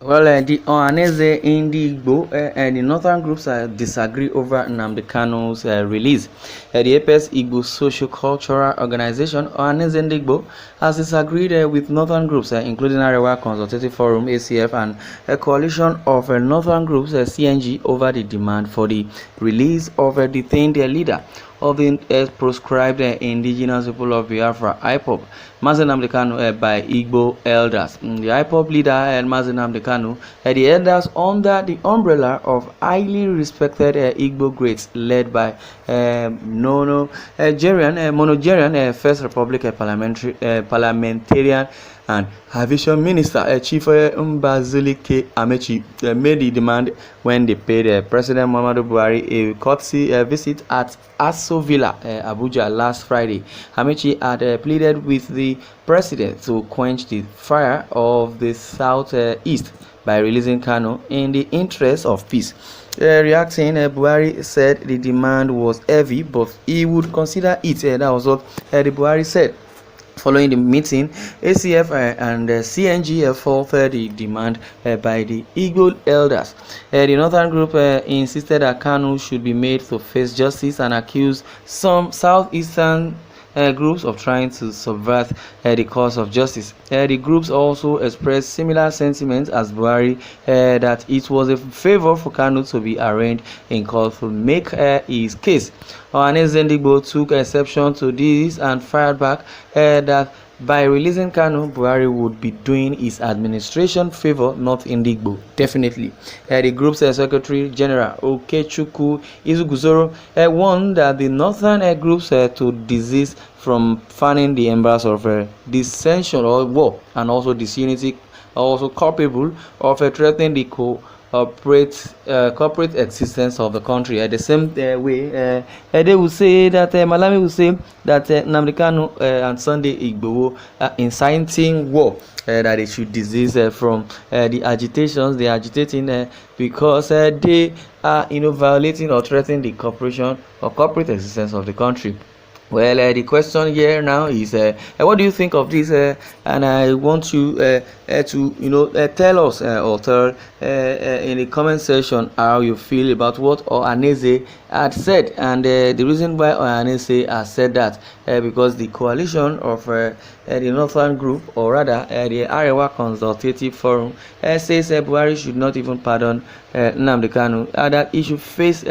Well, the Ohaneze Ndigbo and the northern groups disagree over Nnamdi Kanu's release. The Apex Igbo Socio-Cultural Organization, Ohaneze Ndigbo, has disagreed with northern groups, including Arewa Consultative Forum, ACF, and a coalition of northern groups, CNG, over the demand for the release of a detained leader of the proscribed indigenous people of Biafra, IPOB, Mazi Nnamdi Kanu, by Igbo elders. The IPOB leader, Mazi Nnamdi Kanu, the elders under the umbrella of highly respected Igbo greats led by Monogerian First Republic parliamentarian and Aviation Minister Chief Mbazulike Amechi made the demand when they paid President Muhammadu Buhari a courtesy visit at Aso Villa, Abuja last Friday. Amechi had pleaded with the president to quench the fire of the southeast by releasing Kanu in the interest of peace. Reacting, Buhari said the demand was heavy, but he would consider it. That was what the Buhari said. Following the meeting, ACF and CNG fulfilled the demand by the Igbo elders. The northern group insisted that KANU should be made to face justice and accused some southeastern groups of trying to subvert the cause of justice. The groups also expressed similar sentiments as Buhari that it was a favor for KANU to be arraigned in court to make his case. Ohaneze Ndigbo took exception to this and fired back that by releasing KANU, Buhari would be doing his administration favor, not Ndigbo. Definitely. The group's Secretary General Okechukwu Izuguzoro warned that the northern groups to desist from fanning the embers of dissension or war and also disunity, also culpable of threatening the corporate existence of the country. The same way, they will say that Malami will say that Nnamdi Kanu and Sunday Igboho are inciting war, that they should desist from the agitations they are agitating because they are violating or threatening the corporation or corporate existence of the country. Well, the question here now is, what do you think of this? And I want you to, tell us or tell in the comment section how you feel about what Ohaneze had said, and the reason why Ohaneze has said that, because the coalition of the northern group, or rather the Arewa Consultative Forum, says Buhari should not even pardon Nnamdi Kanu, that he should face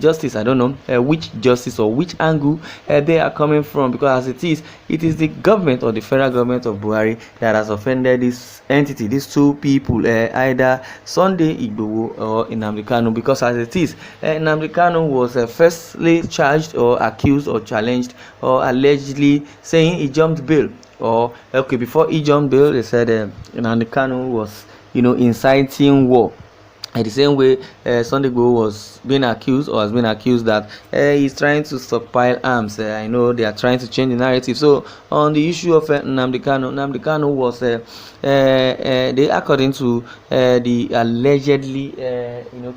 justice. I don't know which justice or which angle they are coming from, because as it is the government or the federal government of Buhari that has offended this entity, these two people, either Sunday Igboho or Nnamdi Kanu, because as it is, Nnamdi Kanu was firstly charged or accused or challenged or allegedly saying he jumped bail, or before he jumped bail, they said Nnamdi Kanu was inciting war. In the same way, Sunday Igboho was being accused or has been accused that he's trying to stockpile arms. I know they are trying to change the narrative. So on the issue of Nnamdi Kanu was, according to the allegedly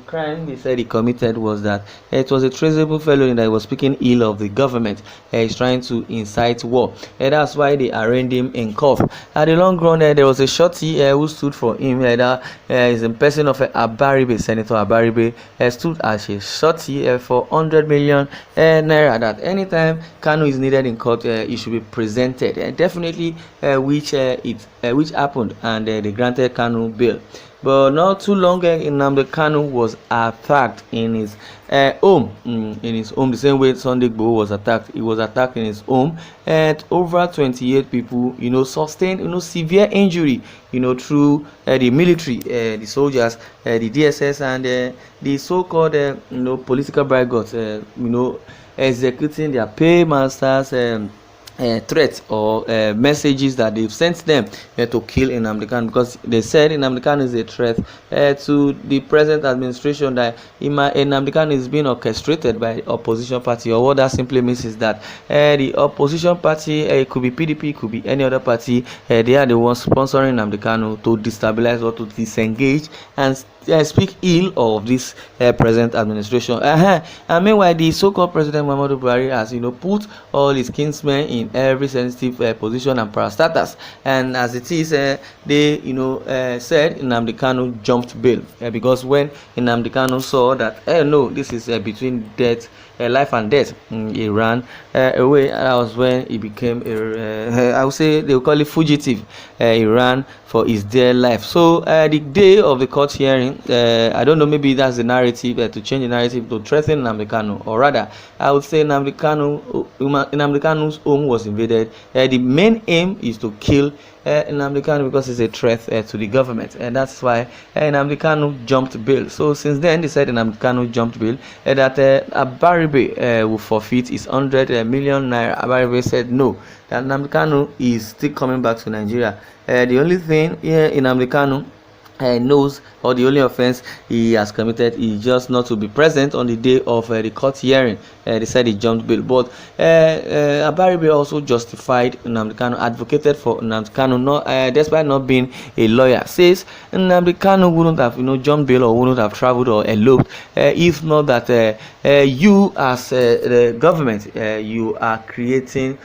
crime they said he committed, was that it was a traceable felony that he was speaking ill of the government. He's trying to incite war. That's why they arraigned him in court. At the long run, there was a shorty who stood for him. That is in person of Senator Abaribe, stood as a shorty for 100 million naira, that anytime Kanu is needed in court, it should be presented, definitely, which happened, and they granted Kanu bail. But not too long, Nnamdi Kanu was attacked in his home. The same way Sunday Igboho was attacked. He was attacked in his home, and over 28 people, sustained, severe injury, through the military, the soldiers, the DSS, and the so-called, political brigands, executing their paymasters. Threats or messages that they've sent them to kill Nnamdi Kanu, because they said Nnamdi Kanu is a threat to the present administration, that Nnamdi Kanu is being orchestrated by the opposition party. Or what that simply means is that the opposition party, it could be PDP, it could be any other party, they are the ones sponsoring Nnamdi Kanu to destabilize or to disengage and speak ill of this present administration. And meanwhile, the so-called President Muhammadu Buhari has, put all his kinsmen in every sensitive position and parastatus. And as it is, they, said Nnamdi Kanu jumped bail because when Nnamdi Kanu saw that, no, this is between life and death, he ran away. That was when he became I would say they will call it fugitive. He ran for his dear life. So the day of the court hearing, I don't know, maybe that's the narrative, to change the narrative to threaten Nnamdi Kanu, or rather I would say Nnamdi Kanu's home was invaded. The main aim is to kill Nnamdi Kanu because he's a threat to the government, and that's why Nnamdi Kanu jumped bail. So since then they said Nnamdi Kanu jumped bail, that Abaribe will forfeit his 100 million naira. Abaribe said no, that Nnamdi Kanu is still coming back to Nigeria. The only thing here Nnamdi Kanu knows, or the only offense he has committed, is just not to be present on the day of the court hearing. They said he jumped bail, but Abaribe also justified Nnamdi Kanu, advocated for Nnamdi Kanu, despite not being a lawyer. Says Nnamdi Kanu wouldn't have jumped bail or wouldn't have traveled or eloped if not that you as the government, you are creating,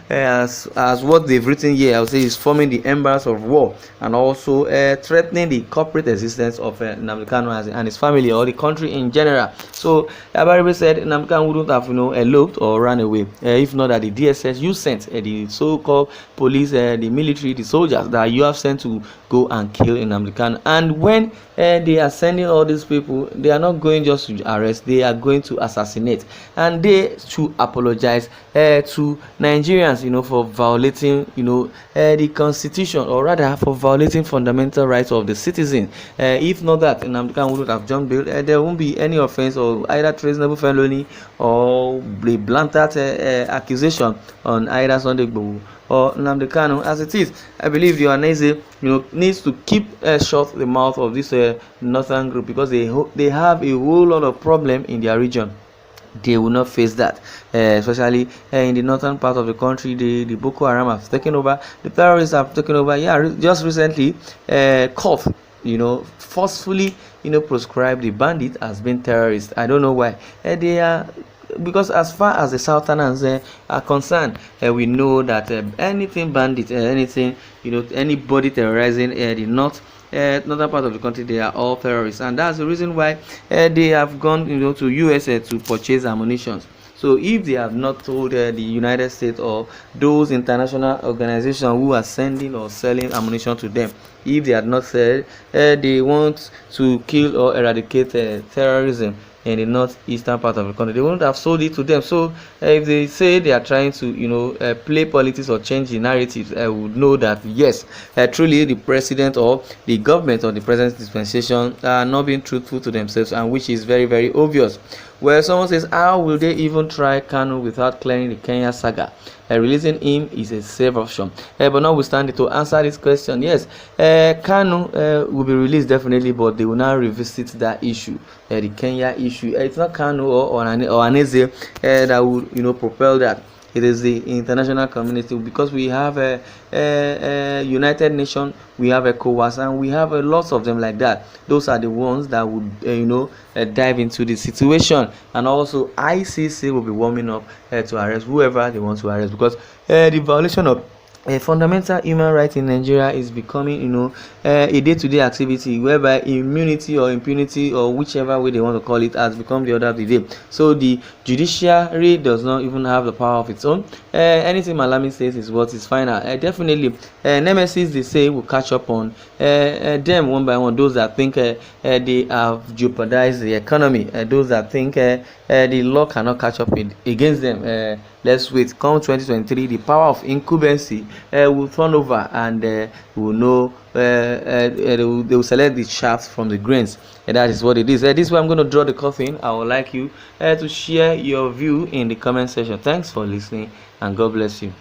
as what they've written here, I would say, is forming the embers of war and also threatening the corporate existence of Nnamdi Kanu and his family, or the country in general. So Abaribe said Nnamdi Kanu wouldn't have eloped or ran away if not that the DSS you sent, the so-called police, the military, the soldiers that you have sent to go and kill Nnamdi Kanu. And when they are sending all these people, they are not going just to arrest, they are going to assassinate, and they should apologize to Nigerians, for violating, the constitution, or rather for violating fundamental rights of the citizen. If not that, Nnamdi Kanu would have jumped bail, there won't be any offense or either treasonable felony or a blatant accusation on either Sunday Igboho or Nnamdi Kanu. As it is, I believe the Ohaneze, needs to keep shut the mouth of this northern group, because they have a whole lot of problem in their region. They will not face that, especially in the northern part of the country. The Boko Haram have taken over, the terrorists have taken over. Just recently, COF, forcefully, proscribed the bandit as being terrorists. I don't know why. They are, because as far as the southerners are concerned, we know that anything bandit, anything, anybody terrorizing the northern part of the country, they are all terrorists, and that's the reason why they have gone to US to purchase ammunition. So if they have not told the United States or those international organizations who are sending or selling ammunition to them, if they had not said they want to kill or eradicate terrorism in the northeastern part of the country, they wouldn't have sold it to them. So if they say they are trying to play politics or change the narrative, I would know that yes, truly the president or the government or the president's dispensation are not being truthful to themselves, and which is very, very obvious. Where someone says, how will they even try Kanu without clearing the Kenya saga? Releasing him is a safe option. But notwithstanding, to answer this question, yes, Kanu will be released definitely, but they will now revisit that issue, the Kenya issue. It's not Kanu or Ohaneze that will propel that. It is the international community, because we have a United Nations, we have ECOWAS, and we have lots of them like that. Those are the ones that would dive into the situation, and also ICC will be warming up to arrest whoever they want to arrest, because the violation of a fundamental human right in Nigeria is becoming, a day-to-day activity, whereby immunity or impunity, or whichever way they want to call it, has become the order of the day. So the judiciary does not even have the power of its own. Anything Malami says is what is final. Definitely, nemesis, they say, will catch up on them one by one. Those that think they have jeopardized the economy, those that think the law cannot catch up against them. Let's wait. Come 2023, the power of incumbency will turn over, and will know. They will select the chaff from the grains, and that is what it is. This is where I'm going to draw the curtain. I would like you to share your view in the comment section. Thanks for listening, and God bless you.